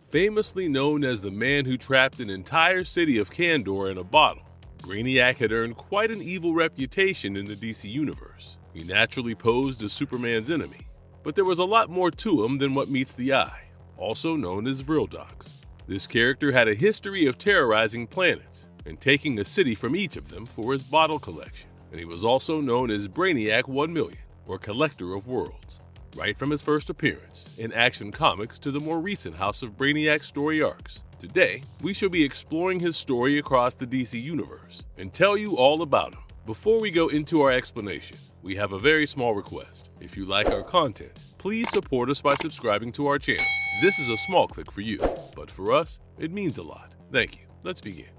Famously known as the man who trapped an entire city of Kandor in a bottle, Brainiac had earned quite an evil reputation in the DC universe. He naturally posed as Superman's enemy, but there was a lot more to him than what meets the eye, also known as Vril Dox. This character had a history of terrorizing planets and taking a city from each of them for his bottle collection, and he was also known as Brainiac 1 million, or Collector of Worlds. Right from his first appearance in Action Comics to the more recent House of Brainiac story arcs, today we shall be exploring his story across the DC universe and tell you all about him. Before we go into our explanation, we have a very small request. If you like our content, please support us by subscribing to our channel. This is a small click for you, but for us, it means a lot. Thank you. Let's begin.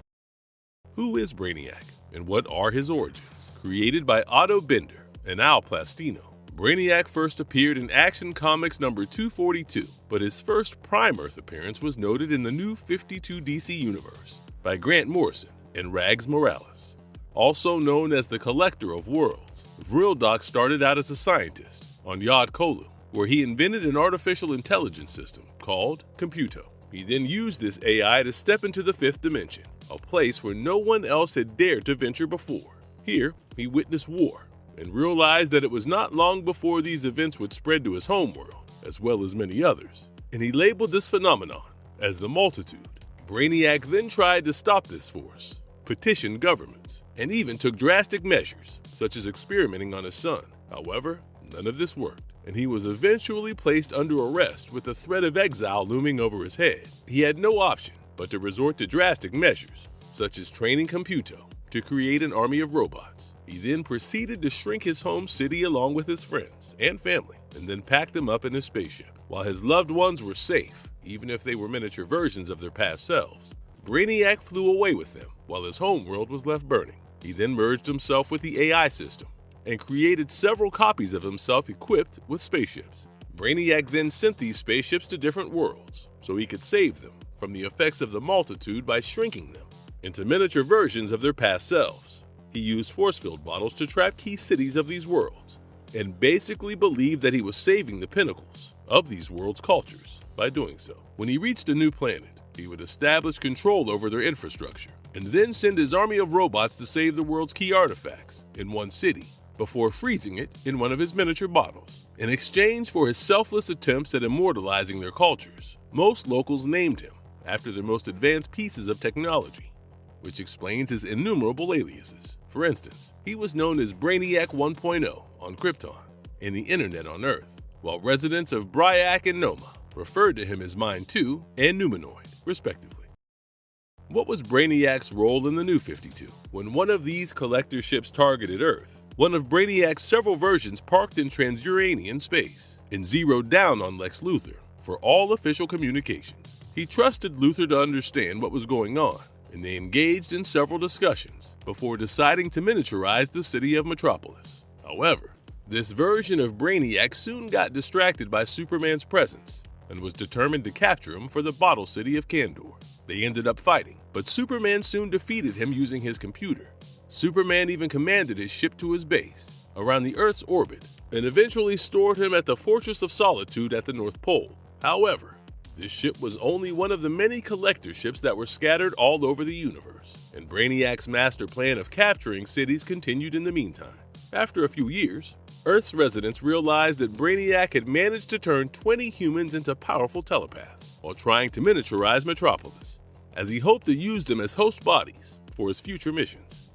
Who is Brainiac, and what are his origins? Created by Otto Bender and Al Plastino, Brainiac first appeared in Action Comics number 242, but his first Prime-Earth appearance was noted in the New 52 DC Universe by Grant Morrison and Rags Morales. Also known as the Collector of Worlds, Vril Dox started out as a scientist on Yod Kolu, where he invented an artificial intelligence system called Computo. He then used this AI to step into the fifth dimension, a place where no one else had dared to venture before. Here, he witnessed war and realized that it was not long before these events would spread to his homeworld, as well as many others, and he labeled this phenomenon as the multitude. Brainiac then tried to stop this force, petitioned governments, and even took drastic measures, such as experimenting on his son. However, none of this worked, and he was eventually placed under arrest with the threat of exile looming over his head. He had no option but to resort to drastic measures, such as training Computo to create an army of robots. He then proceeded to shrink his home city along with his friends and family, and then packed them up in his spaceship. While his loved ones were safe, even if they were miniature versions of their past selves, Brainiac flew away with them while his homeworld was left burning. He then merged himself with the AI system and created several copies of himself equipped with spaceships. Brainiac then sent these spaceships to different worlds so he could save them from the effects of the multitude by shrinking them into miniature versions of their past selves. He used force field bottles to trap key cities of these worlds and basically believed that he was saving the pinnacles of these worlds' cultures by doing so. When he reached a new planet, he would establish control over their infrastructure and then send his army of robots to save the world's key artifacts in one city before freezing it in one of his miniature bottles. In exchange for his selfless attempts at immortalizing their cultures, most locals named him after their most advanced pieces of technology, which explains his innumerable aliases. For instance, he was known as Brainiac 1.0 on Krypton and the Internet on Earth, while residents of Brainiac and Noma referred to him as Mind 2 and Numanoid, respectively. What was Brainiac's role in the New 52? When one of these collector ships targeted Earth, one of Brainiac's several versions parked in Transuranian space and zeroed down on Lex Luthor for all official communications. He trusted Luthor to understand what was going on, and they engaged in several discussions before deciding to miniaturize the city of Metropolis. However, this version of Brainiac soon got distracted by Superman's presence and was determined to capture him for the bottle city of Kandor. They ended up fighting, but Superman soon defeated him using his computer. Superman even commanded his ship to his base around the Earth's orbit and eventually stored him at the Fortress of Solitude at the North Pole. However, this ship was only one of the many collector ships that were scattered all over the universe, and Brainiac's master plan of capturing cities continued in the meantime. After a few years, Earth's residents realized that Brainiac had managed to turn 20 humans into powerful telepaths while trying to miniaturize Metropolis, as he hoped to use them as host bodies for his future missions.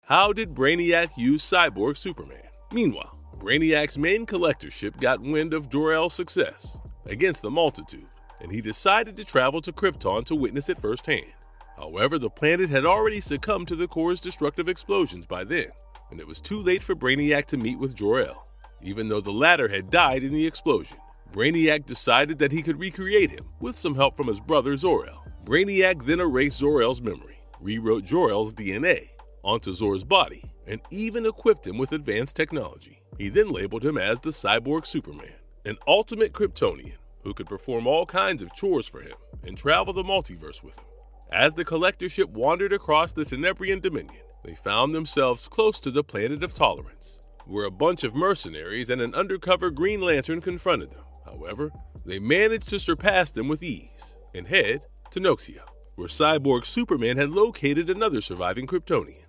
How did Brainiac use Cyborg Superman? Meanwhile, Brainiac's main collector ship got wind of Jor-El's success against the multitude, and he decided to travel to Krypton to witness it firsthand. However, the planet had already succumbed to the core's destructive explosions by then, and it was too late for Brainiac to meet with Jor-El. Even though the latter had died in the explosion, Brainiac decided that he could recreate him with some help from his brother Zor-El. Brainiac then erased Zor-El's memory, rewrote Jor-El's DNA onto Zor's body, and even equipped him with advanced technology. He then labeled him as the Cyborg Superman, an ultimate Kryptonian who could perform all kinds of chores for him and travel the multiverse with him. As the collector ship wandered across the Tenebrian Dominion, they found themselves close to the planet of Tolerance, where a bunch of mercenaries and an undercover Green Lantern confronted them. However, they managed to surpass them with ease, and head to Noxia, where Cyborg Superman had located another surviving Kryptonian.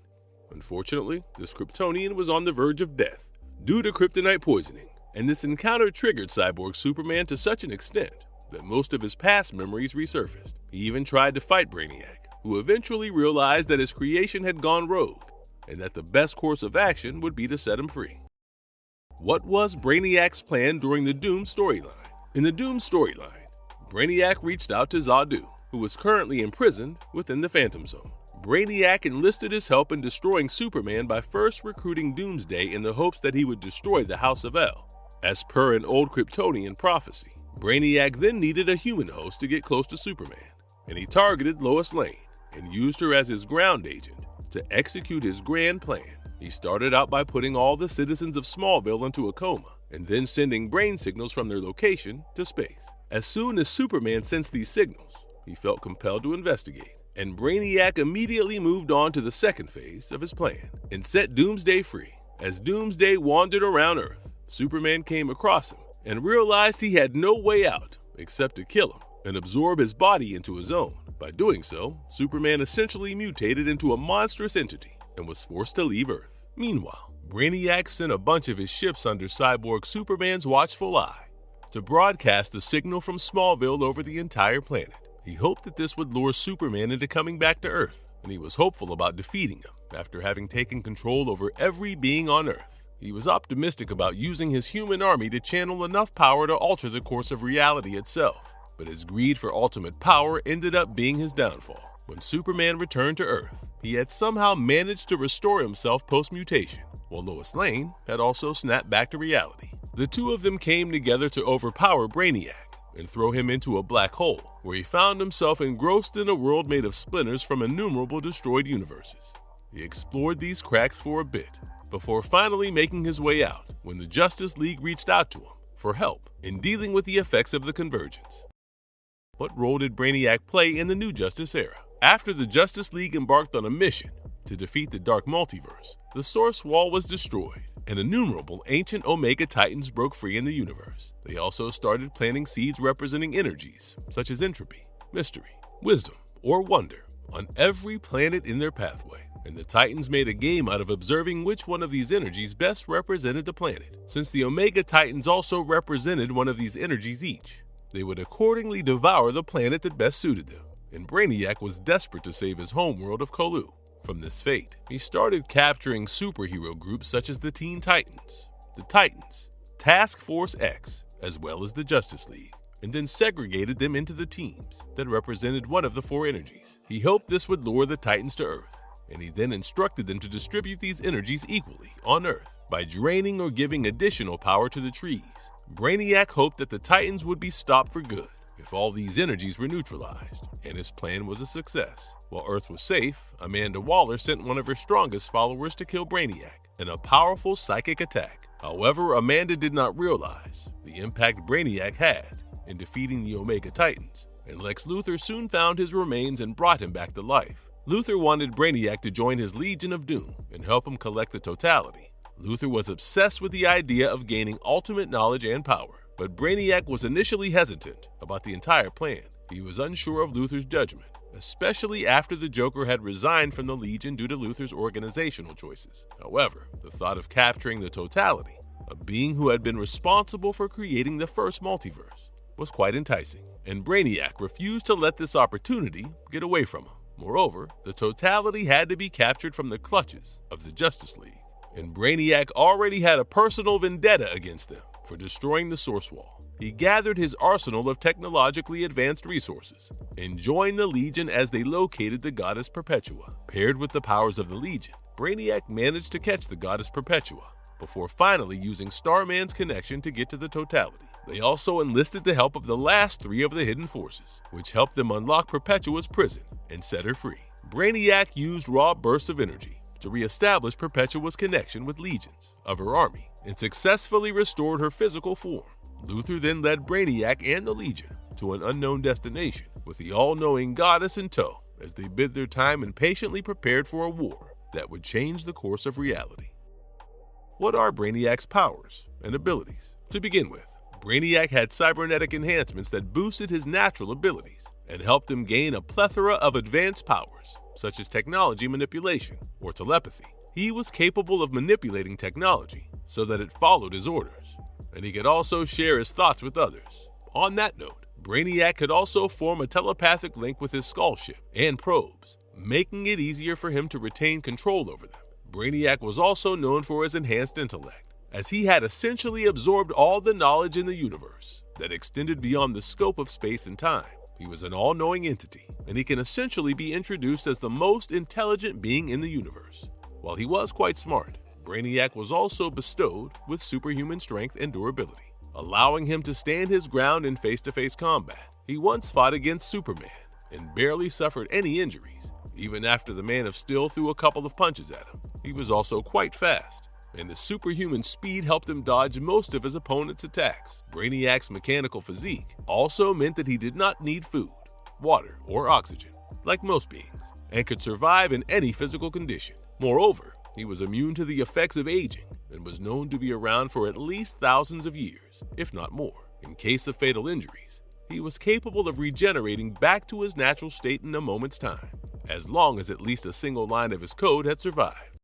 Unfortunately, this Kryptonian was on the verge of death due to kryptonite poisoning, and this encounter triggered Cyborg Superman to such an extent that most of his past memories resurfaced. He even tried to fight Brainiac, who eventually realized that his creation had gone rogue, and that the best course of action would be to set him free. What was Brainiac's plan during the Doom storyline? In the Doom storyline, Brainiac reached out to Zadu, who was currently imprisoned within the Phantom Zone. Brainiac enlisted his help in destroying Superman by first recruiting Doomsday in the hopes that he would destroy the House of El. As per an old Kryptonian prophecy, Brainiac then needed a human host to get close to Superman, and he targeted Lois Lane and used her as his ground agent to execute his grand plan. He started out by putting all the citizens of Smallville into a coma and then sending brain signals from their location to space. As soon as Superman sensed these signals, he felt compelled to investigate, and Brainiac immediately moved on to the second phase of his plan and set Doomsday free. As Doomsday wandered around Earth, Superman came across him and realized he had no way out except to kill him and absorb his body into his own. By doing so, Superman essentially mutated into a monstrous entity and was forced to leave Earth. Meanwhile, Brainiac sent a bunch of his ships under Cyborg Superman's watchful eye to broadcast the signal from Smallville over the entire planet. He hoped that this would lure Superman into coming back to Earth, and he was hopeful about defeating him after having taken control over every being on Earth. He was optimistic about using his human army to channel enough power to alter the course of reality itself, but his greed for ultimate power ended up being his downfall. When Superman returned to Earth, he had somehow managed to restore himself post-mutation, while Lois Lane had also snapped back to reality. The two of them came together to overpower Brainiac and throw him into a black hole, where he found himself engrossed in a world made of splinters from innumerable destroyed universes. He explored these cracks for a bit, before finally making his way out when the Justice League reached out to him for help in dealing with the effects of the convergence. What role did Brainiac play in the New Justice era? After the Justice League embarked on a mission to defeat the Dark Multiverse, the Source Wall was destroyed, and innumerable ancient Omega Titans broke free in the universe. They also started planting seeds representing energies such as entropy, mystery, wisdom, or wonder on every planet in their pathway. And the Titans made a game out of observing which one of these energies best represented the planet. Since the Omega Titans also represented one of these energies each, they would accordingly devour the planet that best suited them. And Brainiac was desperate to save his homeworld of Colu from this fate. He started capturing superhero groups such as the Teen Titans, the Titans, Task Force X, as well as the Justice League, and then segregated them into the teams that represented one of the four energies. He hoped this would lure the Titans to Earth, and he then instructed them to distribute these energies equally on Earth by draining or giving additional power to the trees. Brainiac hoped that the Titans would be stopped for good if all these energies were neutralized, and his plan was a success. While Earth was safe, Amanda Waller sent one of her strongest followers to kill Brainiac in a powerful psychic attack. However, Amanda did not realize the impact Brainiac had in defeating the Omega Titans, and Lex Luthor soon found his remains and brought him back to life. Luthor wanted Brainiac to join his Legion of Doom and help him collect the totality. Luthor was obsessed with the idea of gaining ultimate knowledge and power, but Brainiac was initially hesitant about the entire plan. He was unsure of Luthor's judgment, especially after the Joker had resigned from the Legion due to Luthor's organizational choices. However, the thought of capturing the totality, a being who had been responsible for creating the first multiverse, was quite enticing, and Brainiac refused to let this opportunity get away from him. Moreover, the totality had to be captured from the clutches of the Justice League, and Brainiac already had a personal vendetta against them for destroying the Source Wall. He gathered his arsenal of technologically advanced resources and joined the Legion as they located the goddess Perpetua. Paired with the powers of the Legion, Brainiac managed to catch the goddess Perpetua before finally using Starman's connection to get to the totality. They also enlisted the help of the last three of the hidden forces, which helped them unlock Perpetua's prison and set her free. Brainiac used raw bursts of energy to reestablish Perpetua's connection with legions of her army and successfully restored her physical form. Luthor then led Brainiac and the Legion to an unknown destination with the all-knowing goddess in tow as they bid their time and patiently prepared for a war that would change the course of reality. What are Brainiac's powers and abilities? To begin with, Brainiac had cybernetic enhancements that boosted his natural abilities. and helped him gain a plethora of advanced powers, such as technology manipulation or telepathy. He was capable of manipulating technology so that it followed his orders, and he could also share his thoughts with others. On that note, Brainiac could also form a telepathic link with his skull ship and probes, making it easier for him to retain control over them. Brainiac was also known for his enhanced intellect, as he had essentially absorbed all the knowledge in the universe that extended beyond the scope of space and time. He was an all-knowing entity, and he can essentially be introduced as the most intelligent being in the universe. While he was quite smart, Brainiac was also bestowed with superhuman strength and durability, allowing him to stand his ground in face-to-face combat. He once fought against Superman and barely suffered any injuries, even after the Man of Steel threw a couple of punches at him. He was also quite fast, and his superhuman speed helped him dodge most of his opponent's attacks. Brainiac's mechanical physique also meant that he did not need food, water, or oxygen, like most beings, and could survive in any physical condition. Moreover, he was immune to the effects of aging and was known to be around for at least thousands of years, if not more. In case of fatal injuries, he was capable of regenerating back to his natural state in a moment's time, as long as at least a single line of his code had survived.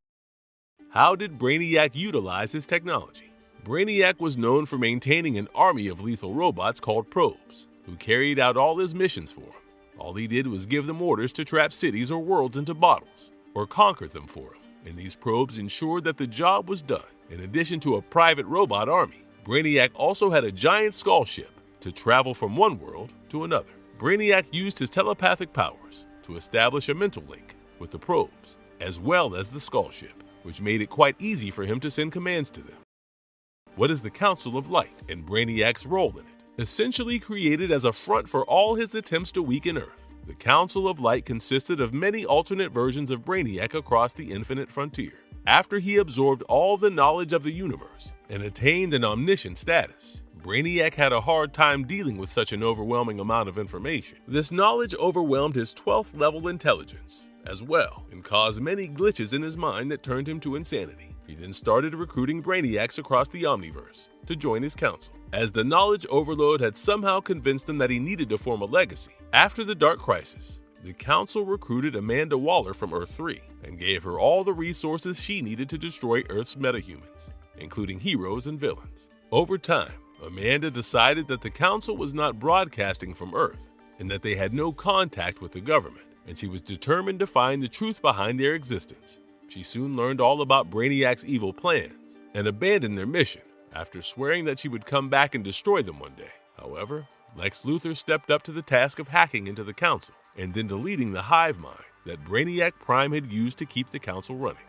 How did Brainiac utilize his technology? Brainiac was known for maintaining an army of lethal robots called probes, who carried out all his missions for him. All he did was give them orders to trap cities or worlds into bottles, or conquer them for him, and these probes ensured that the job was done. In addition to a private robot army, Brainiac also had a giant skull ship to travel from one world to another. Brainiac used his telepathic powers to establish a mental link with the probes, as well as the skull ship, which made it quite easy for him to send commands to them. What is the Council of Light and Brainiac's role in it? Essentially created as a front for all his attempts to weaken Earth, the Council of Light consisted of many alternate versions of Brainiac across the infinite frontier. After he absorbed all the knowledge of the universe and attained an omniscient status, Brainiac had a hard time dealing with such an overwhelming amount of information. This knowledge overwhelmed his 12th level intelligence as well, and caused many glitches in his mind that turned him to insanity. He then started recruiting Brainiacs across the Omniverse to join his council, as the knowledge overload had somehow convinced him that he needed to form a legacy. After the Dark Crisis, the council recruited Amanda Waller from Earth 3 and gave her all the resources she needed to destroy Earth's metahumans, including heroes and villains. Over time, Amanda decided that the council was not broadcasting from Earth and that they had no contact with the government, and she was determined to find the truth behind their existence. She soon learned all about Brainiac's evil plans and abandoned their mission after swearing that she would come back and destroy them one day. However, Lex Luthor stepped up to the task of hacking into the council and then deleting the hive mind that Brainiac Prime had used to keep the council running.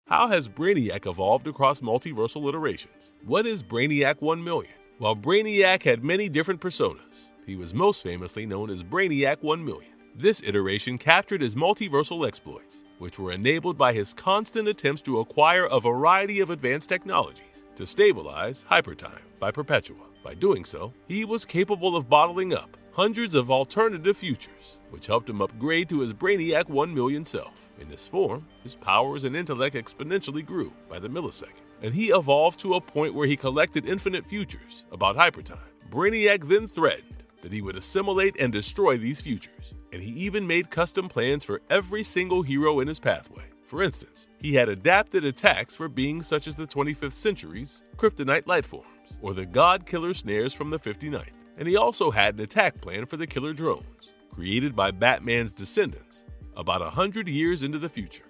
How has Brainiac evolved across multiversal iterations? What is Brainiac 1 million? While Brainiac had many different personas, he was most famously known as Brainiac 1 million. This iteration captured his multiversal exploits, which were enabled by his constant attempts to acquire a variety of advanced technologies to stabilize hypertime by Perpetua. By doing so, he was capable of bottling up hundreds of alternative futures, which helped him upgrade to his Brainiac 1 million self. In this form, his powers and intellect exponentially grew by the millisecond, and he evolved to a point where he collected infinite futures about hypertime. Brainiac then threatened that he would assimilate and destroy these futures, and he even made custom plans for every single hero in his pathway. For instance, he had adapted attacks for beings such as the 25th century's kryptonite light forms, or the god killer snares from the 59th, and he also had an attack plan for the killer drones, created by Batman's descendants about 100 years into the future.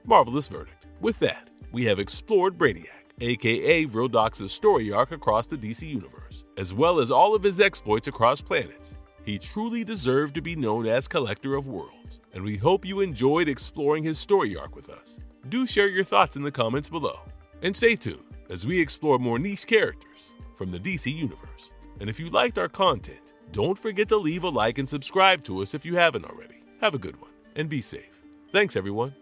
Marvelous verdict. With that, we have explored Brainiac, aka Vril Dox's story arc across the DC universe, as well as all of his exploits across planets. He truly deserved to be known as Collector of Worlds, and we hope you enjoyed exploring his story arc with us. Do share your thoughts in the comments below, and stay tuned as we explore more niche characters from the DC universe. And if you liked our content, don't forget to leave a like and subscribe to us if you haven't already. Have a good one, and be safe. Thanks, everyone.